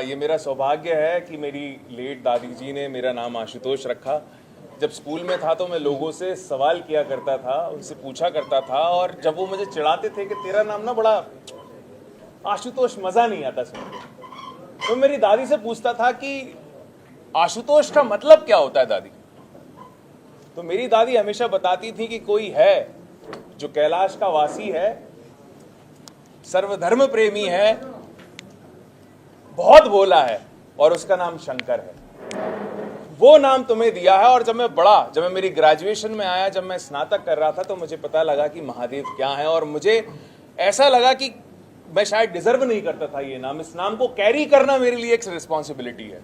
ये मेरा सौभाग्य है कि मेरी लेट दादी जी ने मेरा नाम आशुतोष रखा। जब स्कूल में था तो मैं लोगों से सवाल किया करता था, उनसे पूछा करता था, और जब वो मुझे चिढ़ाते थे कि तेरा नाम ना बड़ा आशुतोष, मज़ा नहीं आता सुनने, तो मेरी दादी से पूछता था कि आशुतोष का मतलब क्या होता है दादी। तो मेरी दादी हमेशा बताती थी कि कोई है जो कैलाश का वासी है, सर्वधर्म प्रेमी है, बहुत भोला है, और उसका नाम शंकर है। वो नाम तुम्हें दिया है। और जब मैं मेरी ग्रेजुएशन में आया, जब मैं स्नातक कर रहा था, तो मुझे पता लगा कि महादेव क्या है, और मुझे ऐसा लगा कि मैं शायद डिजर्व नहीं करता था ये नाम। इस नाम को कैरी करना मेरे लिए एक रिस्पॉन्सिबिलिटी है,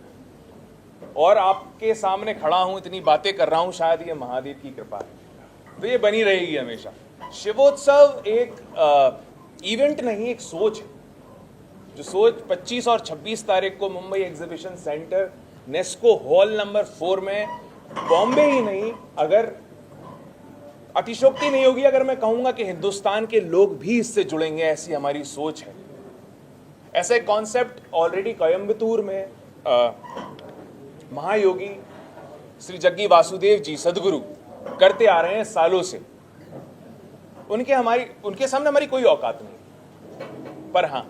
और आपके सामने खड़ा हूं, इतनी बातें कर रहा हूं, शायद ये महादेव की कृपा है। तो ये बनी रहेगी हमेशा। शिवोत्सव एक इवेंट नहीं, एक सोच है, जो सोच 25 और 26 तारीख को Mumbai exhibition centre Nesco hall number 4 में, बॉम्बे ही नहीं, अगर अतिशोक्ति नहीं होगी अगर मैं कहूंगा कि हिंदुस्तान के लोग भी इससे जुड़ेंगे, ऐसी हमारी सोच है। ऐसा एक कॉन्सेप्ट ऑलरेडी कोयम्बतूर में महायोगी श्री जग्गी वासुदेव जी सदगुरु करते आ रहे हैं सालों से। उनके सामने हमारी कोई औकात नहीं, पर हां,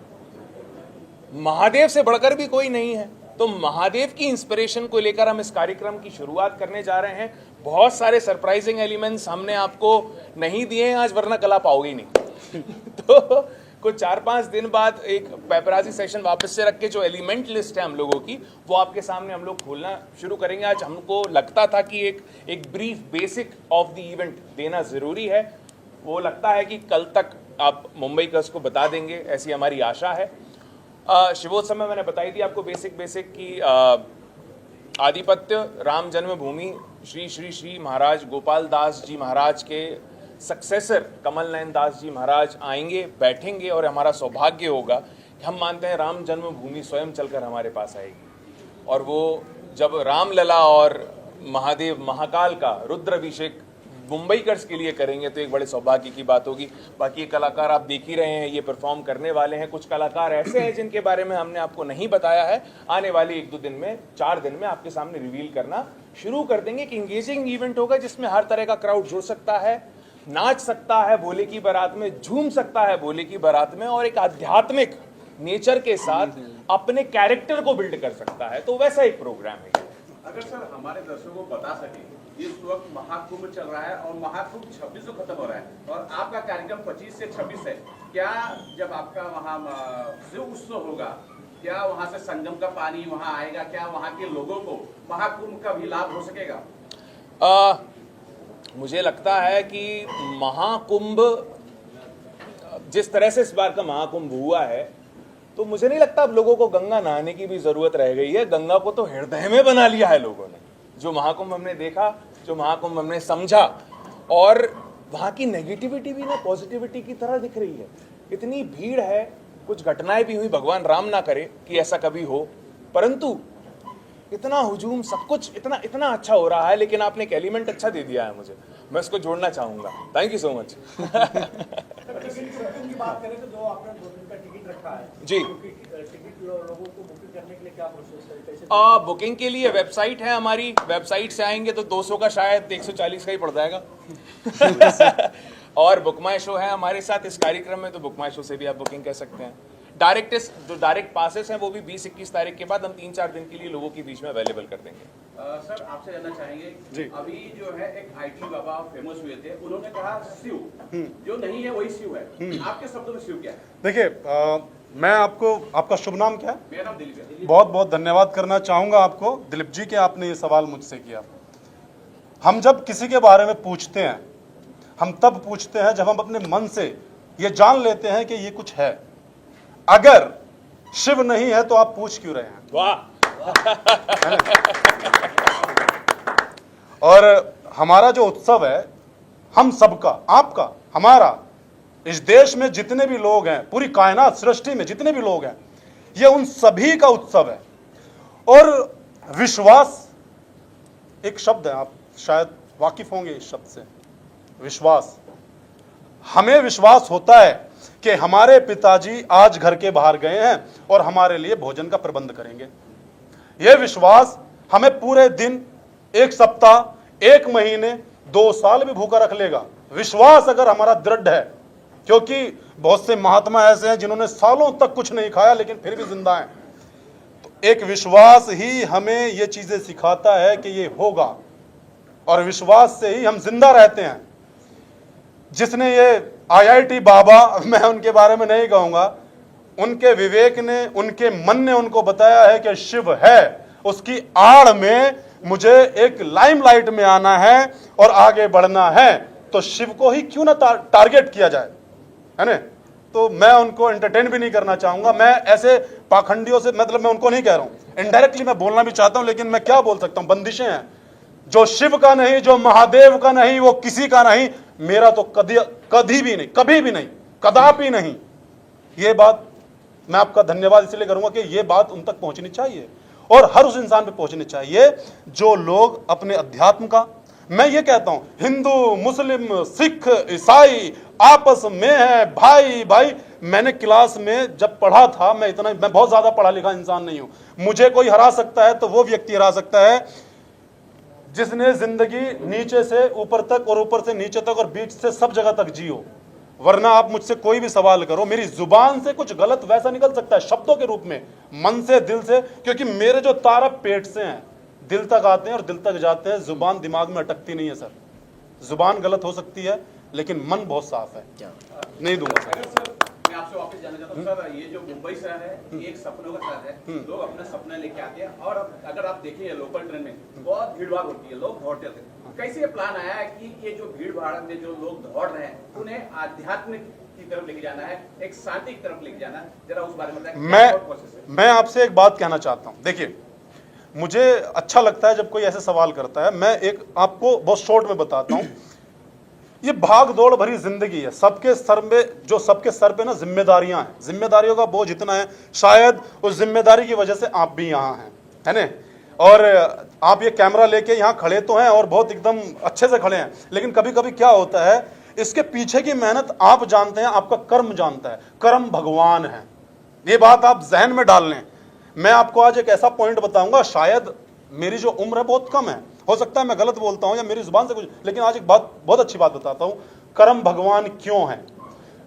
महादेव से बढ़कर भी कोई नहीं है। तो महादेव की इंस्पिरेशन को लेकर हम इस कार्यक्रम की शुरुआत करने जा रहे हैं। बहुत सारे सरप्राइजिंग एलिमेंट्स हमने आपको नहीं दिए हैं आज, वरना कल आप आओगे ही नहीं। तो कुछ 4-5 दिन बाद एक पेपराजी सेशन वापस से रख के जो एलिमेंट लिस्ट है हम लोगों की, वो आपके सामने हम लोग खोलना शुरू करेंगे। आज हमको लगता था कि एक brief basic of the event देना जरूरी है। वो लगता है कि कल तक आप मुंबई का उसको बता देंगे, ऐसी हमारी आशा है। शिवोत्सव में मैंने बताई थी आपको बेसिक की आधिपत्य राम जन्मभूमि श्री श्री श्री महाराज गोपाल दास जी महाराज के सक्सेसर कमल नयन दास जी महाराज आएंगे, बैठेंगे, और हमारा सौभाग्य होगा कि हम मानते हैं राम जन्मभूमि स्वयं चलकर हमारे पास आएगी। और वो जब रामलला और महादेव महाकाल का रुद्राभिषेक मुंबईकर्स के लिए करेंगे तो एक बड़े सौभाग्य की बात होगी। बाकी ये कलाकार आप देख ही रहे हैं, ये परफॉर्म करने वाले हैं। कुछ कलाकार ऐसे हैं जिनके बारे में हमने आपको नहीं बताया है, आने वाले 1-2 दिन में, 4 दिन में आपके सामने रिवील करना शुरू कर देंगे। कि इंगेजिंग इवेंट होगा जिसमें हर तरह का क्राउड जुड़ सकता है, नाच सकता है भोले की बारात में, झूम सकता है भोले की बारात में, और एक आध्यात्मिक नेचर के साथ अपने कैरेक्टर को बिल्ड कर सकता है। तो वैसा एक प्रोग्राम है। अगर सर हमारे दर्शकों को बता सके, इस वक्त महाकुंभ चल रहा है और महाकुंभ 26 को खत्म हो रहा है और आपका कार्यक्रम 25 से 26 है, क्या जब आपका वहाँ शिव उत्सव होगा, क्या वहाँ से संगम का पानी वहाँ आएगा? क्या वहाँ के लोगों को महाकुंभ का भी लाभ हो सकेगा? मुझे लगता है कि महाकुंभ, जिस तरह से इस बार का महाकुंभ हुआ है, तो मुझे नहीं लगता अब लोगों को गंगा नहाने की भी जरूरत रह गई है। गंगा को तो हृदय में बना लिया है लोगों ने। जो महाकुंभ हमने देखा, जो महाकुंभ हमने समझा, और वहाँ की नेगेटिविटी भी ना पॉजिटिविटी की तरह दिख रही है। इतनी भीड़ है, कुछ घटनाएं भी हुई, भगवान राम ना करे कि ऐसा कभी हो, परंतु इतना हुजूम, सब कुछ इतना इतना अच्छा हो रहा है। लेकिन आपने एक एलिमेंट अच्छा दे दिया है मुझे, मैं इसको जोड़ना चाहूंगा। Thank you so much. की बात करें तो जो आपने 2 दिन का टिकट रखा है जी, टिकट लोगों को बुकिंग करने के लिए क्या प्रोसेस है, कैसे? बुकिंग के लिए वेबसाइट है हमारी, वेबसाइट से आएंगे तो 200 का शायद 140 का ही पड़ जाएगा। और बुक माई शो है हमारे साथ इस कार्यक्रम में, तो बुक माई शो से भी आप बुकिंग कर सकते हैं। जो डायरेक्ट पासेस हैं वो भी 20-21 तारीख के बाद हम 3-4 दिन के लिए लोगों के बीच में अवेलेबल कर देंगे। सर आपसे जानना चाहेंगे जी। अभी जो है एक आईटी बाबा फेमस हुए थे, उन्होंने कहा शिव जो नहीं है वही शिव है। आपके शब्दों में शिव क्या है? देखिए, मैं आपका शुभ नाम क्या है? मेरा नाम दिलीप है। बहुत बहुत धन्यवाद करना चाहूँगा आपको दिलीप जी के, आपने ये सवाल मुझसे किया। हम जब किसी के बारे में पूछते हैं, हम तब पूछते हैं जब हम अपने मन से ये जान लेते हैं कि ये कुछ है। अगर शिव नहीं है तो आप पूछ क्यों रहे हैं? वाह। और हमारा जो उत्सव है, हम सबका, आपका, हमारा, इस देश में जितने भी लोग हैं, पूरी कायनात सृष्टि में जितने भी लोग हैं, ये उन सभी का उत्सव है। और विश्वास एक शब्द है, आप शायद वाकिफ होंगे इस शब्द से। विश्वास, हमें विश्वास होता है कि हमारे पिताजी आज घर के बाहर गए हैं और हमारे लिए भोजन का प्रबंध करेंगे। यह विश्वास हमें पूरे दिन, एक सप्ताह, एक महीने, 2 साल भी भूखा रख लेगा। विश्वास अगर हमारा दृढ़ है, क्योंकि बहुत से महात्मा ऐसे हैं जिन्होंने सालों तक कुछ नहीं खाया लेकिन फिर भी जिंदा हैं, तो एक विश्वास ही हमें ये चीजें सिखाता है कि ये होगा, और विश्वास से ही हम जिंदा रहते हैं। जिसने ये IIT बाबा, मैं उनके बारे में नहीं कहूंगा, उनके विवेक ने, उनके मन ने उनको बताया है कि शिव है, उसकी आड़ में मुझे एक लाइमलाइट में आना है और आगे बढ़ना है, तो शिव को ही क्यों ना टारगेट किया जाए, है ना। तो मैं उनको एंटरटेन भी नहीं करना चाहूंगा। मैं ऐसे पाखंडियों से, मतलब मैं उनको नहीं कह रहा हूं, इनडायरेक्टली मैं बोलना भी चाहता हूं, लेकिन मैं क्या बोल सकता हूं, बंदिशें हैं। जो शिव का नहीं, जो महादेव का नहीं, वो किसी का नहीं, मेरा तो कभी भी नहीं, कभी भी नहीं, कदापि नहीं। ये बात मैं आपका धन्यवाद इसलिए करूंगा कि ये बात उन तक पहुंचनी चाहिए और हर उस इंसान पे पहुंचनी चाहिए जो लोग अपने अध्यात्म का, मैं ये कहता हूं, हिंदू, मुस्लिम, सिख, ईसाई आपस में है भाई भाई। मैंने क्लास में जब पढ़ा था, मैं बहुत ज्यादा पढ़ा लिखा इंसान नहीं हूं, मुझे कोई हरा सकता है तो वो व्यक्ति हरा सकता है जिसने जिंदगी नीचे से ऊपर तक और ऊपर से नीचे तक और बीच से सब जगह तक जियो। वरना आप मुझसे कोई भी सवाल करो, मेरी जुबान से कुछ गलत वैसा निकल सकता है शब्दों के रूप में, मन से, दिल से, क्योंकि मेरे जो तार पेट से हैं, दिल तक आते हैं और दिल तक जाते हैं। जुबान दिमाग में अटकती नहीं है सर। जुबान गलत हो सकती है लेकिन मन बहुत साफ है। नहीं दूंगा सर। अगर सर मैं आपसे वापस जानना चाहता हूँ सर, ये जो मुंबई शहर है ये एक सपनों का शहर है, लोग अपने सपने लेके आते हैं, और अगर आप देखिए लोकल ट्रेन में बहुत भीड़ भाड़ होती है, लोग दौड़ते हैं। कैसे ये प्लान आया है कि ये जो भीड़ भाड़ में जो लोग दौड़ रहे हैं उन्हें आध्यात्मिक की तरफ लेके जाना है, एक शांति की तरफ लेके जाना है, जरा उस बारे में बताएं। मैं आपसे एक बात कहना चाहता हूँ। देखिए, मुझे अच्छा लगता है जब कोई ऐसे सवाल करता है। मैं एक आपको बहुत शॉर्ट में बताता हूँ। ये भाग दौड़ भरी जिंदगी है, सबके सर पे ना जिम्मेदारियां हैं, जिम्मेदारियों का बोझ इतना है, शायद उस जिम्मेदारी की वजह से आप भी यहाँ हैं, है ना। और आप ये कैमरा लेके यहाँ खड़े तो हैं और बहुत एकदम अच्छे से खड़े हैं, लेकिन कभी कभी क्या होता है, इसके पीछे की मेहनत आप जानते हैं, आपका कर्म जानता है, कर्म भगवान है। ये बात आप जहन में डाल लें। मैं आपको आज एक ऐसा पॉइंट बताऊंगा, शायद मेरी जो उम्र है बहुत कम है, हो सकता है मैं गलत बोलता हूं या मेरी जुबान से कुछ, लेकिन आज एक बात, बहुत अच्छी बात बताता हूं। कर्म भगवान क्यों है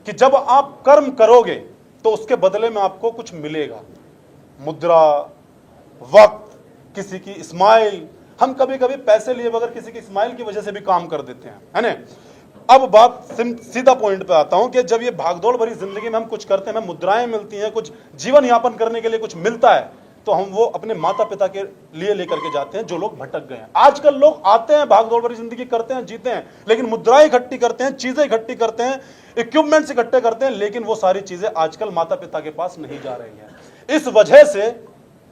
कि जब आप कर्म करोगे तो उसके बदले में आपको कुछ मिलेगा, मुद्रा, वक्त, किसी की स्माइल। हम कभी कभी पैसे लिए बगैर किसी की स्माइल की वजह से भी काम कर देते हैं, है ना। अब बात सीधा पॉइंट पे आता हूं कि जब ये भागदौड़ भरी जिंदगी में हम कुछ करते हैं, हमें मुद्राएं मिलती हैं, कुछ जीवन यापन करने के लिए कुछ मिलता है, तो हम वो अपने माता पिता के लिए लेकर के जाते हैं जो लोग भटक गए हैं। आजकल लोग आते हैं, भागदौड़ भरी जिंदगी करते हैं, जीते हैं, लेकिन मुद्राएं इकट्ठी करते हैं, चीजें इकट्ठी करते हैं, इक्विपमेंट्स इकट्ठे करते हैं, लेकिन वो सारी चीजें आजकल माता पिता के पास नहीं जा रही है। इस वजह से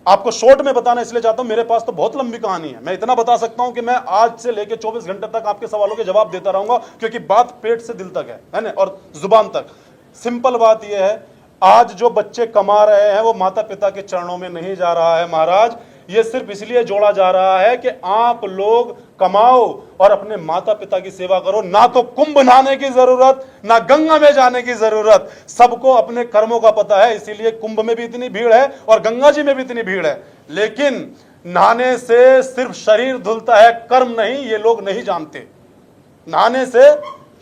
आपको शॉर्ट में बताना इसलिए चाहता हूं, मेरे पास तो बहुत लंबी कहानी है। मैं इतना बता सकता हूं कि मैं आज से लेकर 24 घंटे तक आपके सवालों के जवाब देता रहूंगा, क्योंकि बात पेट से दिल तक है ना, और जुबान तक। सिंपल बात यह है, आज जो बच्चे कमा रहे हैं वो माता पिता के चरणों में नहीं जा रहा है महाराज। ये सिर्फ इसलिए जोड़ा जा रहा है कि आप लोग कमाओ और अपने माता पिता की सेवा करो। ना तो कुंभ नहाने की जरूरत, ना गंगा में जाने की जरूरत, सबको अपने कर्मों का पता है, इसीलिए कुंभ में भी इतनी भीड़ है और गंगा जी में भी इतनी भीड़ है। लेकिन नहाने से सिर्फ शरीर धुलता है, कर्म नहीं, ये लोग नहीं जानते। नहाने से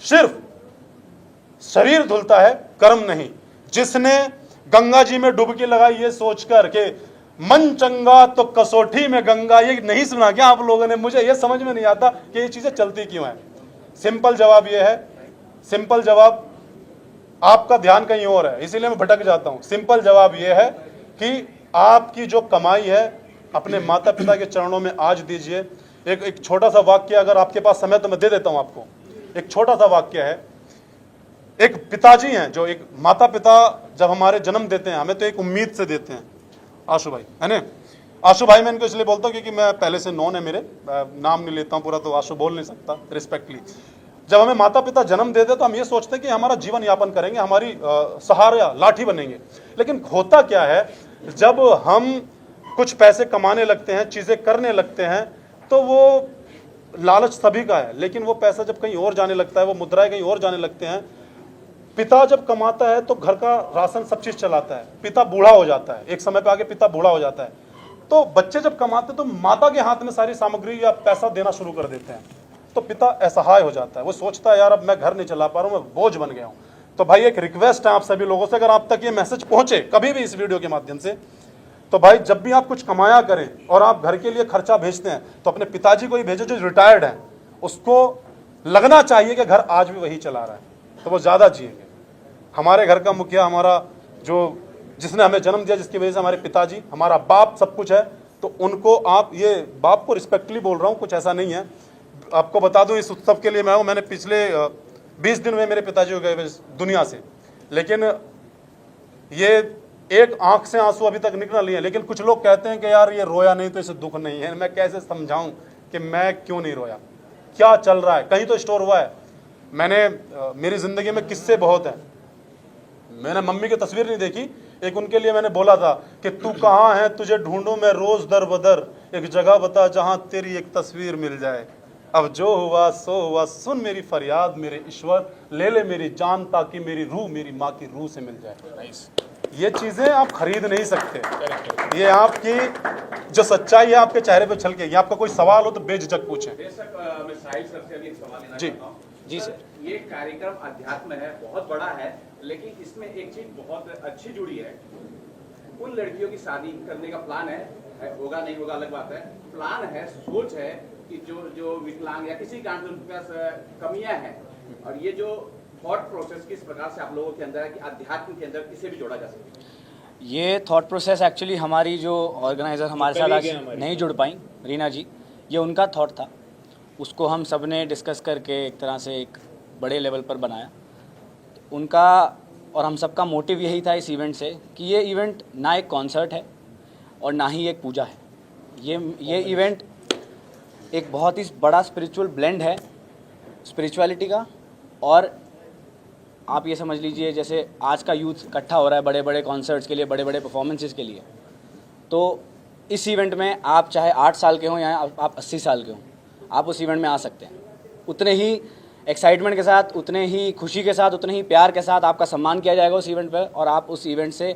सिर्फ शरीर धुलता है, कर्म नहीं। जिसने गंगा जी में डुबकी लगाई ये सोचकर के मन चंगा तो कसौटी में गंगा, ये नहीं सुना क्या आप लोगों ने? मुझे ये समझ में नहीं आता कि ये चीजें चलती क्यों हैं। सिंपल जवाब ये है, सिंपल जवाब, आपका ध्यान कहीं और है इसीलिए मैं भटक जाता हूं। सिंपल जवाब ये है कि आपकी जो कमाई है अपने माता पिता के चरणों में आज दीजिए। एक छोटा सा वाक्य, अगर आपके पास समय तो मैं दे देता हूं आपको। एक छोटा सा वाक्य है, एक पिताजी हैं, जो एक माता पिता जब हमारे जन्म देते हैं हमें तो एक उम्मीद से देते हैं, आशु भाई है ना। आशु भाई मैं इनको इसलिए बोलता हूँ क्योंकि मैं पहले से नॉन है, मेरे नाम नहीं लेता हूँ पूरा, तो आशु बोल नहीं सकता रिस्पेक्टली। जब हमें माता पिता जन्म देते हैं तो हम ये सोचते हैं कि हमारा जीवन यापन करेंगे, हमारी सहारा लाठी बनेंगे। लेकिन होता क्या है, जब हम कुछ पैसे कमाने लगते हैं, चीजें करने लगते हैं, तो वो लालच सभी का है, लेकिन वो पैसा जब कहीं और जाने लगता है, वो मुद्राएं कहीं और जाने लगते हैं, पिता जब कमाता है तो घर का राशन सब चीज चलाता है, पिता बूढ़ा हो जाता है, एक समय पे आके पिता बूढ़ा हो जाता है, तो बच्चे जब कमाते हैं तो माता के हाथ में सारी सामग्री या पैसा देना शुरू कर देते हैं, तो पिता असहाय हो जाता है, वो सोचता है यार अब मैं घर नहीं चला पा रहा हूँ, मैं बोझ बन गया हूँ। तो भाई एक रिक्वेस्ट है आप सभी लोगों से, अगर आप तक ये मैसेज पहुंचे कभी भी इस वीडियो के माध्यम से, तो भाई जब भी आप कुछ कमाया करें और आप घर के लिए खर्चा भेजते हैं तो अपने पिताजी को ही भेजो जो रिटायर्ड है, उसको लगना चाहिए कि घर आज भी वही चला रहा है, तो वो ज़्यादा जिएंगे। हमारे घर का मुखिया, हमारा जो जिसने हमें जन्म दिया, जिसकी वजह से हमारे पिताजी, हमारा बाप सब कुछ है, तो उनको आप, ये बाप को रिस्पेक्टली बोल रहा हूँ, कुछ ऐसा नहीं है। आपको बता दूं इस उत्सव के लिए मैं हूँ, मैंने पिछले 20 दिन में मेरे पिताजी हो गए दुनिया से, लेकिन ये एक आंख से आंसू अभी तक निकल नहीं है। लेकिन कुछ लोग कहते हैं कि यार ये रोया नहीं तो इसे दुख नहीं है। मैं कैसे समझाऊं कि मैं क्यों नहीं रोया, क्या चल रहा है, कहीं तो स्टोर हुआ है। मैंने मेरी ज़िंदगी में किस्से बहुत हैं। मैंने मम्मी की तस्वीर नहीं देखी, एक उनके लिए मैंने बोला था कि तू कहाँ है, तुझे ढूंढूं मैं रोज़ दर बदर, एक जगह बता जहाँ तेरी एक तस्वीर मिल जाए। अब जो हुआ सो हुआ, सुन मेरी फरियाद मेरे ईश्वर, ले ले मेरी जान ताकि मेरी रूह मेरी माँ की रूह से मिल जाए। ये चीज़ें आप खरीद नहीं सकते, ये आपकी जो सच्चाई है आपके चेहरे पे छलके। ये आपका कोई सवाल हो तो बेझिझक पूछें। बेशक मैं साहिल सर से अभी एक सवाल लेना जी। चाहता हूं। जी सर। ये कार्यक्रम अध्यात्म है, बहुत बड़ा है, लेकिन इसमें एक चीज बहुत अच्छी जुड़ी है। उन लड़कियों की शादी करने का प्लान है, होगा नहीं होगा अलग बात है, प्लान है, सोच है कि जो विकलांग या किसी कारण से उनके पास कमियां हैं, और ये जो थॉट प्रोसेस किस प्रकार से आप लोगों के अंदर है कि अध्यात्म के अंदर किसे भी जोड़ा जा सके। ये थॉट प्रोसेस एक्चुअली हमारी जो ऑर्गेनाइज़र हमारे साथ आज नहीं जुड़ पाई, रीना जी, ये उनका थॉट था। उसको हम सब ने डिस्कस करके एक तरह से एक बड़े लेवल पर बनाया। उनका और हम सबका मोटिव यही था इस इवेंट से कि ये इवेंट ना एक कॉन्सर्ट है और ना ही एक पूजा है। ये इवेंट एक बहुत ही बड़ा स्पिरिचुअल ब्लेंड है, स्पिरिचुअलिटी का। और आप ये समझ लीजिए जैसे आज का यूथ इकट्ठा हो रहा है बड़े बड़े कॉन्सर्ट्स के लिए, बड़े बड़े परफॉर्मेंसेस के लिए, तो इस इवेंट में आप चाहे 8 साल के हों या आप 80 साल के हों, आप उस इवेंट में आ सकते हैं। उतने ही एक्साइटमेंट के साथ, उतने ही खुशी के साथ, उतने ही प्यार के साथ आपका सम्मान किया जाएगा उस इवेंट पर, और आप उस इवेंट से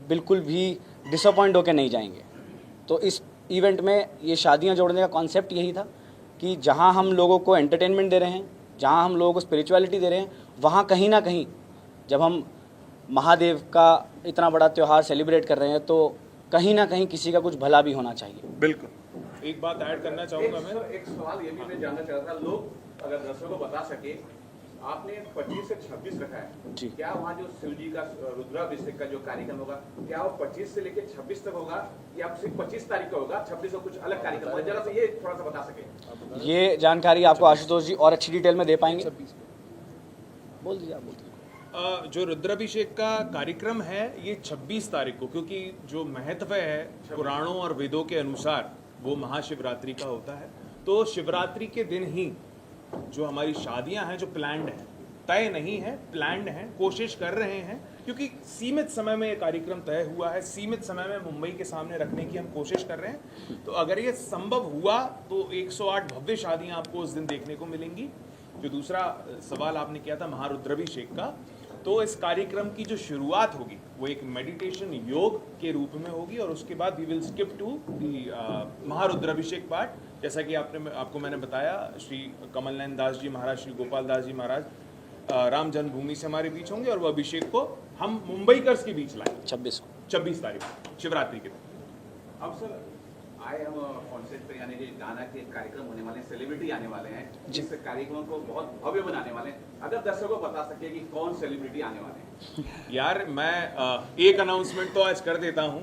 बिल्कुल भी डिसअपॉइंट होकर नहीं जाएंगे। तो इस इवेंट में ये शादियां जोड़ने का कॉन्सेप्ट यही था कि जहां हम लोगों को एंटरटेनमेंट दे रहे हैं, जहां हम लोगों को स्पिरिचुअलिटी दे रहे हैं, वहाँ कहीं ना कहीं जब हम महादेव का इतना बड़ा त्यौहार सेलिब्रेट कर रहे हैं तो कहीं ना कहीं किसी का कुछ भला भी होना चाहिए। बिल्कुल। एक बात ऐड करना चाहूंगा मैं, एक सवाल ये भी मैं जानना चाह रहा था, लोग अगर दर्शकों को बता सके, आपने 25 से 26 रखा है जी। क्या वहाँ जो शिव जी का रुद्राभिषेक का जो कार्यक्रम होगा, क्या वो 25 से लेकर 26 तक होगा या सिर्फ 25 तारीख का होगा, 26 को कुछ अलग कार्यक्रम होगा? जरा सा ये थोड़ा सा बता सके। ये जानकारी आपको आशुतोष जी और अच्छी डिटेल में दे पाएंगे। बोल दीजिए, आप बोल दीजिए। जो रुद्राभिषेक का कार्यक्रम है ये 26 तारीख को, क्योंकि जो महत्व है पुराणों और वेदों के अनुसार वो महाशिवरात्रि का होता है। तो शिवरात्रि के दिन ही जो हमारी शादियां हैं, जो प्लान्ड हैं, तय नहीं है, प्लान्ड हैं, कोशिश कर रहे हैं, क्योंकि सीमित समय में ये कार्यक्रम तय हुआ है, सीमित समय में मुंबई के सामने रखने की हम कोशिश कर रहे हैं। तो अगर ये संभव हुआ तो 108 भव्य शादियां आपको उस दिन देखने को मिलेंगी। जो दूसरा सवाल आपने किया था महारुद्राभिषेक का, तो इस कार्यक्रम की जो शुरुआत होगी वो एक मेडिटेशन योग के रूप में होगी, और उसके बाद we will skip to the Maharudrabhishek part. जैसा कि आपको मैंने बताया, श्री कमल नयन दास जी महाराज, श्री गोपाल दास जी महाराज राम जन्मभूमि से हमारे बीच होंगे, और वो अभिषेक को हम मुंबईकर्स के बीच लाएंगे 26 तारीख को शिवरात्रि के दिन। अब सर आए हम कॉन्सर्ट पे, यानी कि गाना के कार्यक्रम होने वाले हैं, सेलिब्रिटी आने वाले हैं, जिस कार्यक्रम को बहुत भव्य बनाने वाले हैं। अगर दर्शकों को बता सके कि कौन सेलिब्रिटी आने वाले हैं। यार मैं एक अनाउंसमेंट तो आज कर देता हूँ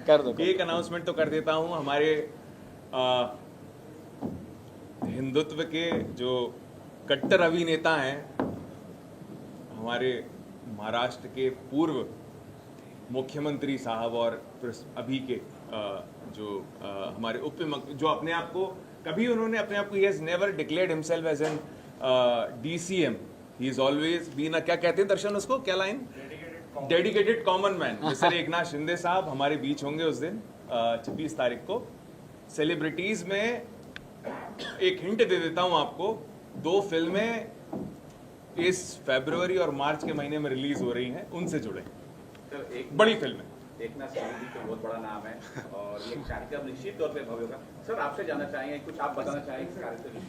कर दो। एक अनाउंसमेंट तो कर देता हूँ। हमारे हिंदुत्व के जो कट्टर अभिनेता हैं, हमारे महाराष्ट्र के पूर्व मुख्यमंत्री साहब और अभी के हमारे जो अपने आप को कभी उन्होंने अपने आप को, he has never declared himself as an DCM, he is always been a, क्या कहते हैं दर्शन उसको, क्या line, dedicated common man, mister Eknath Shinde साहब हमारे बीच होंगे उस दिन 26 तारीख को। सेलिब्रिटीज में एक हिंट दे देता हूं आपको, 2 फिल्में इस फरवरी और मार्च के महीने में रिलीज हो रही हैं उनसे जुड़े। सर एक बड़ी फिल्म है। एक ना जी तो बहुत बड़ा नाम है और ये कार्यक्रम निश्चित तौर पे भव्य होगा। सर आपसे जानना चाहेंगे, कुछ आप बताना चाहेंगे इस कार्यक्रम में?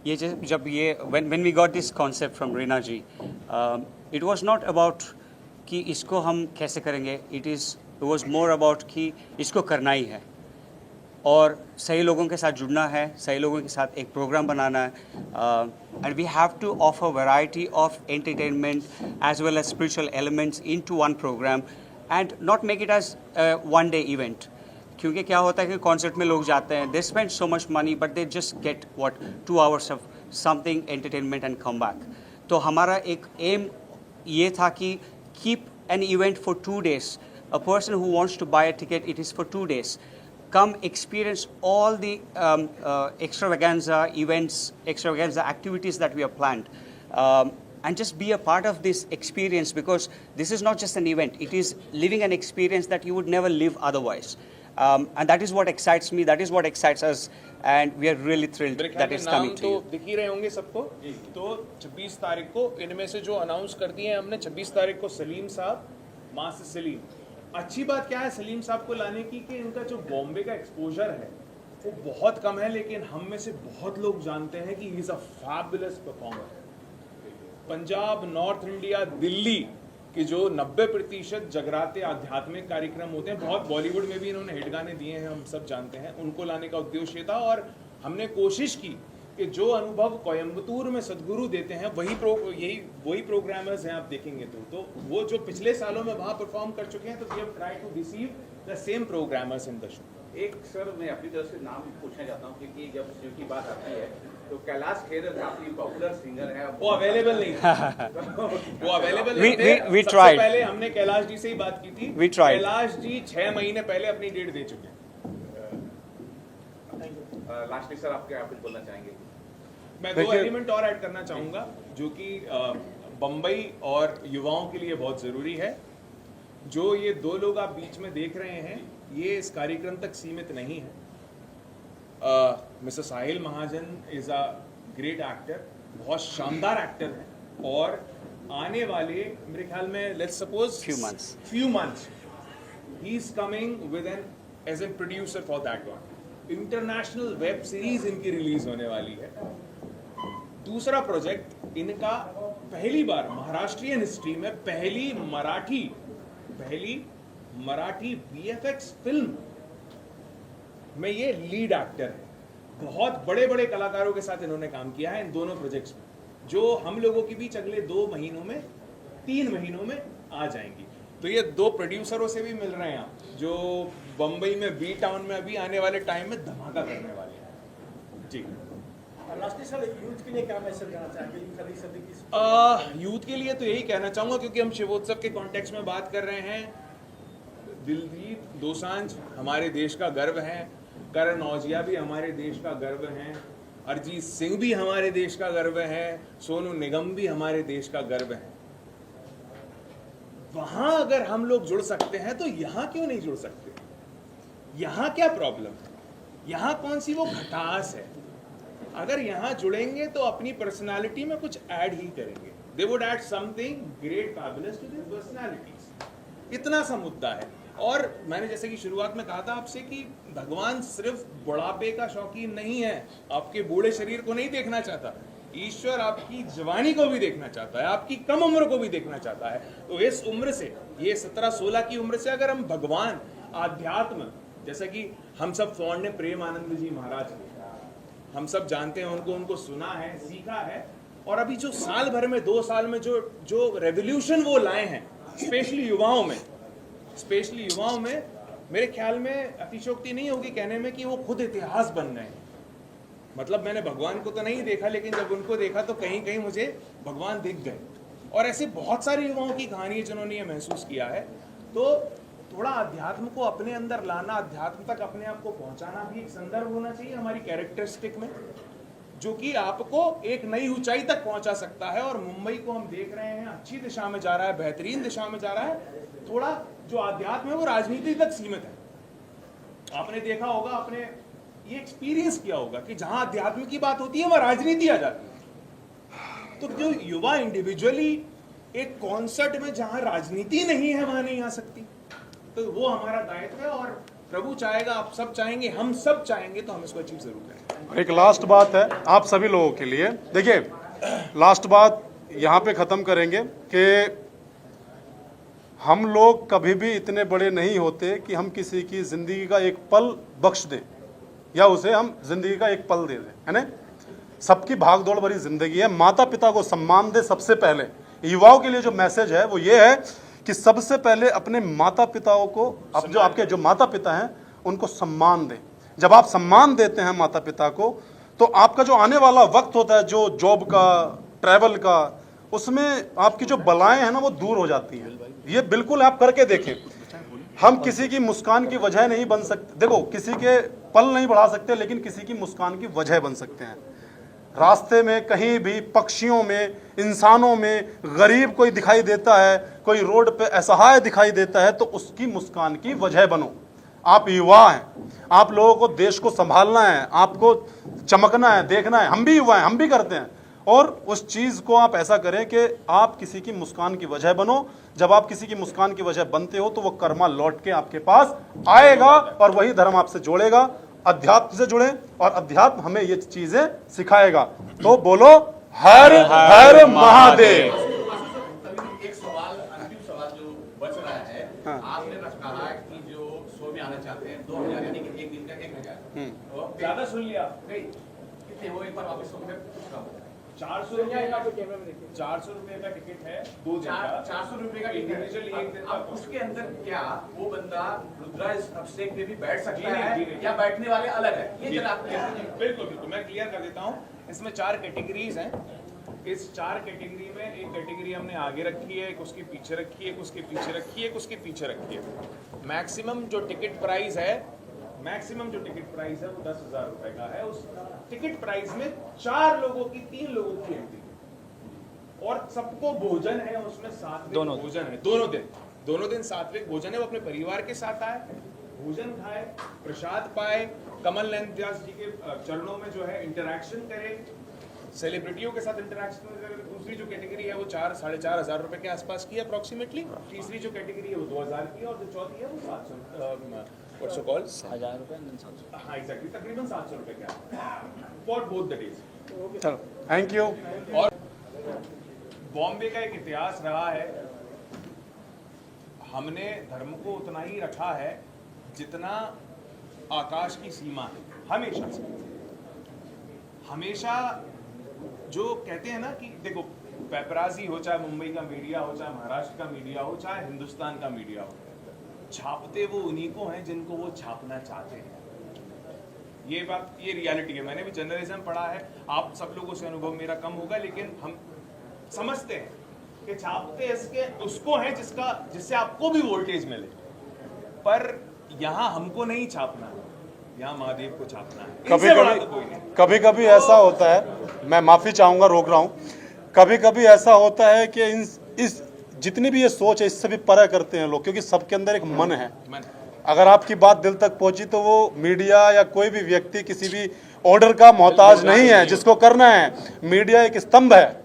ये जब ये when we got this concept from Reena ji, it was not about कि इसको हम कैसे करेंगे, it was more about कि इसको करना ही है और सही लोगों के साथ जुड़ना है, सही लोगों के साथ एक प्रोग्राम बनाना है, and we have to offer variety of entertainment as well as spiritual elements into one program and not make it as a one day event. क्योंकि क्या होता है कि कॉन्सर्ट में लोग जाते हैं, they spend so much money but they just get what 2 hours of something entertainment and come back. तो हमारा एक एम ये था कि keep an event for 2 days. A person who wants to buy a ticket, it is for 2 days. Come experience all the extravaganza events, extravaganza activities that we have planned. And just be a part of this experience because this is not just an event, it is living an experience that you would never live otherwise. And that is what excites me, that is what excites us, and we are really thrilled मेरे ख्याल that में it's नाम coming to तो you. दिख ही रहे होंगे सबको। तो 26 तारीख को इनमें से जो अनाउंस कर दिए हैं हमने, 26 तारीख को सलीम साहब, मां से सलीम। अच्छी बात क्या है सलीम साहब को लाने की कि इनका जो बॉम्बे का एक्सपोजर है वो बहुत कम है, लेकिन हम में से बहुत लोग जानते हैं कि he is a fabulous performer. Punjab, north India, Delhi कि जो 90% जगराते आध्यात्मिक कार्यक्रम होते हैं, बहुत बॉलीवुड में भी इन्होंने हिट गाने दिए हैं, हम सब जानते हैं, उनको लाने का उद्देश्य था। और हमने कोशिश की कि जो अनुभव कोयम्बतूर में सदगुरु देते हैं वही प्रोग्रामर्स हैं आप देखेंगे तो वो जो पिछले सालों में वहाँ परफॉर्म कर चुके हैं, तो we have tried to receive the same programmers in the show. एक सर मैं अपनी तरफ से नाम पूछना चाहता हूँ क्योंकि जब शिव की बात आती है तो कैलाश खेर काफी पॉपुलर सिंगर है। वो अवेलेबल नहीं वो अवेलेबल नहीं थे। We सबसे tried. पहले हमने कैलाश जी से ही बात की थी। We tried. कैलाश जी 6 महीने पहले अपनी डेट दे चुके हैं। लास्टली सर आप क्या कुछ बोलना चाहेंगे? मैं 2 एलिमेंट और ऐड करना चाहूँगा जो कि बम्बई और युवाओं के लिए बहुत ज़रूरी है। जो ये 2 लोग आप बीच में देख रहे हैं, ये इस कार्यक्रम तक सीमित नहीं है। Mister Sahil Mahajan is a great actor, बहुत शानदार एक्टर है और आने वाले मेरे ख्याल में let's suppose few months he is coming with an as a producer for that one. International web series इनकी रिलीज होने वाली है। दूसरा प्रोजेक्ट इनका पहली बार महाराष्ट्रियन हिस्ट्री में पहली मराठी VFX फिल्म में ये लीड एक्टर है। बहुत बड़े बड़े कलाकारों के साथ इन्होंने काम किया है इन दोनों प्रोजेक्ट्स में, जो हम लोगों के बीच अगले 3 महीनों में आ जाएंगी। तो ये 2 प्रोड्यूसरों से भी मिल रहे हैं आप, जो बम्बई में बी टाउन में अभी आने वाले टाइम में धमाका करने वाले हैं जी। लास्टली सर यूथ के लिए क्या मैसेज देना चाहेंगे? यूथ के लिए तो यही कहना चाहूँगा, क्योंकि हम शिवोत्सव के कॉन्टेक्स्ट में बात कर रहे हैं, दिलजीत दोसांझ हमारे देश का गर्व है, करण औजिया भी हमारे देश का गर्व है, अरिजीत सिंह भी हमारे देश का गर्व है, सोनू निगम भी हमारे देश का गर्व है। वहां अगर हम लोग जुड़ सकते हैं तो यहाँ क्यों नहीं जुड़ सकते? यहाँ क्या प्रॉब्लम है? यहाँ कौन सी वो खटास है? अगर यहाँ जुड़ेंगे तो अपनी पर्सनालिटी में कुछ ऐड ही करेंगे। They would add something great fabulous to their personalities. इतना सा मुद्दा है। और मैंने जैसे कि शुरुआत में कहा था आपसे कि भगवान सिर्फ बुढ़ापे का शौकीन नहीं है, आपके बूढ़े शरीर को नहीं देखना चाहता। ईश्वर आपकी जवानी को भी देखना चाहता है, आपकी कम उम्र को भी देखना चाहता है। तो इस उम्र से, ये 17-16 की उम्र से अगर हम भगवान, आध्यात्म, जैसा कि हम सब फॉन्ड ने प्रेम आनंद जी महाराज के, हम सब जानते हैं उनको सुना है, सीखा है, और अभी जो साल भर में 2 साल में जो रेवोल्यूशन वो लाए हैं, स्पेशली युवाओं में मेरे ख्याल में अतिशयोक्ति नहीं होगी कहने में कि वो खुद इतिहास बन गए हैं। मतलब मैंने भगवान को तो नहीं देखा, लेकिन जब उनको देखा तो कहीं कहीं मुझे भगवान दिख गए। और ऐसे बहुत सारे युवाओं की कहानी है जिन्होंने ये महसूस किया है। तो थोड़ा अध्यात्म को अपने अंदर लाना, अध्यात्म तक अपने आप को पहुंचाना भी एक संदर्भ होना चाहिए हमारी कैरेक्टरिस्टिक में, जो कि आपको एक नई ऊंचाई तक पहुंचा सकता है। और मुंबई को हम देख रहे हैं अच्छी दिशा में जा रहा है, बेहतरीन दिशा में जा रहा है। थोड़ा जो अध्यात्म है वो राजनीति तक सीमित है। आपने देखा होगा, आपने ये एक्सपीरियंस किया होगा कि जहां अध्यात्म की बात होती है वहां राजनीति आ जाती है। तो जो युवा इंडिविजुअली एक कॉन्सर्ट में जहां राजनीति नहीं है वहां नहीं आ सकती, तो वो हमारा दायित्व है और प्रभु चाहेगा, आप सब चाहेंगे, हम सब चाहेंगे तो हम इसको अचीव जरूर करेंगे। एक लास्ट बात है आप सभी लोगों के लिए, देखिए लास्ट बात यहाँ पे ख़त्म करेंगे कि हम लोग कभी भी इतने बड़े नहीं होते कि हम किसी की ज़िंदगी का एक पल बख्श दें या उसे हम ज़िंदगी का एक पल दे दें, है ना। सबकी भागदौड़ भरी ज़िंदगी है, माता पिता को सम्मान दे। सबसे पहले युवाओं के लिए जो मैसेज है वो ये है कि सबसे पहले अपने माता पिताओं को, अब जो आपके जो माता पिता हैं उनको सम्मान दें। जब आप सम्मान देते हैं माता पिता को तो आपका जो आने वाला वक्त होता है, जो जॉब का, ट्रैवल का, उसमें आपकी जो बलाएं हैं ना वो दूर हो जाती हैं। ये बिल्कुल आप करके देखें। हम किसी की मुस्कान की वजह नहीं बन सकते, देखो किसी के पल नहीं बढ़ा सकते लेकिन किसी की मुस्कान की वजह बन सकते हैं। रास्ते में कहीं भी, पक्षियों में, इंसानों में गरीब कोई दिखाई देता है, कोई रोड पे असहाय दिखाई देता है तो उसकी मुस्कान की वजह बनो। आप युवा हैं, आप लोगों को देश को संभालना है, आपको चमकना है, देखना है। हम भी युवा हैं, हम भी करते हैं, और उस चीज़ को आप ऐसा करें कि आप किसी की मुस्कान की वजह बनो। जब आप किसी की मुस्कान की वजह बनते हो तो वो कर्मा लौट के आपके पास आएगा और वही धर्म आपसे जोड़ेगा। अध्यात्म से जुड़े और अध्यात्म हमें ये चीजें सिखाएगा। तो बोलो हर हर महादेव। एक सवाल, अंतिम सवाल जो बच रहा है, आपने कहा कि जो शो में आना चाहते हैं 2000 यानी कि एक दिन का 1000 ज्यादा सुन लिया, कितने वो एक बार वापस पूछ रहा हूँ। 400 रुपए का 400 रुपए का टिकट है 2 दिन का, 400 रुपए का इंडिविजुअल एक दिन का। अब उसके अंदर क्या वो बंदा रुद्राज अभिषेक में भी बैठ जी सकता नहीं, है जी नहीं। या बैठने वाले अलग है? ये जरा आप बिल्कुल बिल्कुल मैं क्लियर कर देता हूँ। इसमें 4 कैटेगरीज हैं। इस 4 कैटेगरी में एक कैटेगरी हमने आगे रखी है, एक उसके पीछे रखी है, एक उसके पीछे रखी है, एक उसके पीछे रखी है। मैक्सिमम जो टिकट प्राइस है वो 10,000 रुपए का है। उस टिकट प्राइस में 4 लोगों की, 3 लोगों की एंट्री और सबको भोजन है, उसमें सात्विक भोजन है। दोनों दिन सात्विक भोजन है। वो अपने परिवार के साथ आए, भोजन खाए, प्रसाद पाए, कमल नयन व्यास जी के चरणों में जो है इंटरेक्शन करे, सेलिब्रिटियों के साथ इंटरेक्शन करे। दूसरी जो कैटेगरी है वो 4-4.5 हज़ार रुपए के आसपास की अप्रोक्सीमेटली। तीसरी जो कैटेगरी है वो 2,000 की है और जो चौथी है वो 700 व्हाट्स सो कॉल्ड 1000 रुपए एंड 700। हाँ एग्जैक्टली, तकरीबन 700 रुपए के फॉर बोथ द डेज। चलो थैंक यू। और बॉम्बे का एक इतिहास रहा है, हमने धर्म को उतना ही रखा है जितना आकाश की सीमा है। हमेशा से, हमेशा जो कहते हैं ना कि देखो पेपराजी हो, चाहे मुंबई का मीडिया हो, चाहे महाराष्ट्र का मीडिया हो, चाहे हिंदुस्तान का मीडिया हो, छापते वो उन्हीं को हैं जिनको वो छापना चाहते हैं। ये बात, ये रियलिटी है। मैंने भी जर्नलिज्म पढ़ा है, आप सब लोगों से अनुभव मेरा कम होगा, लेकिन हम समझते हैं कि छापते इसके उसको हैं जिससे आपको भी वोल्टेज मिले, पर यहाँ हमको नहीं छापना है, यहाँ महादेव को छापना है। कभी कभी ऐसा होता है, मैं माफी चाहूंगा, रोक रहा हूँ, कभी कभी ऐसा होता है कि इस जितनी भी ये सोच है इससे भी परे करते हैं लोग, क्योंकि सबके अंदर एक मन है। अगर आपकी बात दिल तक पहुंची तो वो मीडिया या कोई भी व्यक्ति किसी भी ऑर्डर का मोहताज नहीं है। जिसको करना है, मीडिया एक स्तंभ है।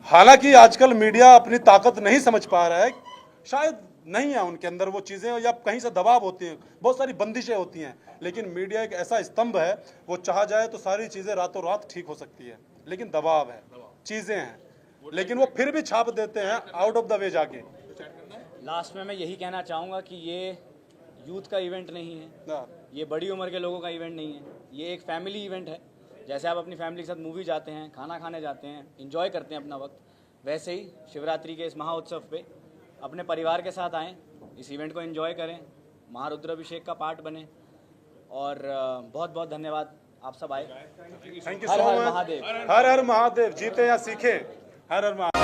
हालांकि आजकल मीडिया अपनी ताकत नहीं समझ पा रहा है, शायद नहीं है उनके अंदर वो चीज़ें, या कहीं से दबाव होती हैं, बहुत सारी बंदिशें होती हैं, लेकिन मीडिया एक ऐसा स्तंभ है, वो चाह जाए तो सारी चीज़ें रातों रात ठीक हो सकती है, लेकिन दबाव है, चीज़ें हैं, लेकिन वो फिर भी छाप देते हैं आउट ऑफ द वे जाके। लास्ट में मैं यही कहना चाहूँगा कि ये यूथ का इवेंट नहीं है, ये बड़ी उम्र के लोगों का इवेंट नहीं है, ये एक फैमिली इवेंट है। जैसे आप अपनी फैमिली के साथ मूवी जाते हैं, खाना खाने जाते हैं, एंजॉय करते हैं अपना वक्त, वैसे ही शिवरात्रि के इस महाउत्सव पे अपने परिवार के साथ आएँ, इस इवेंट को एंजॉय करें, महारुद्राभिषेक का पार्ट बने। और बहुत बहुत धन्यवाद, आप सब आए। Thank you Har so Har much. Mahadev. Har Har Mahadev. जीते या सीखे, हर हर महादेव।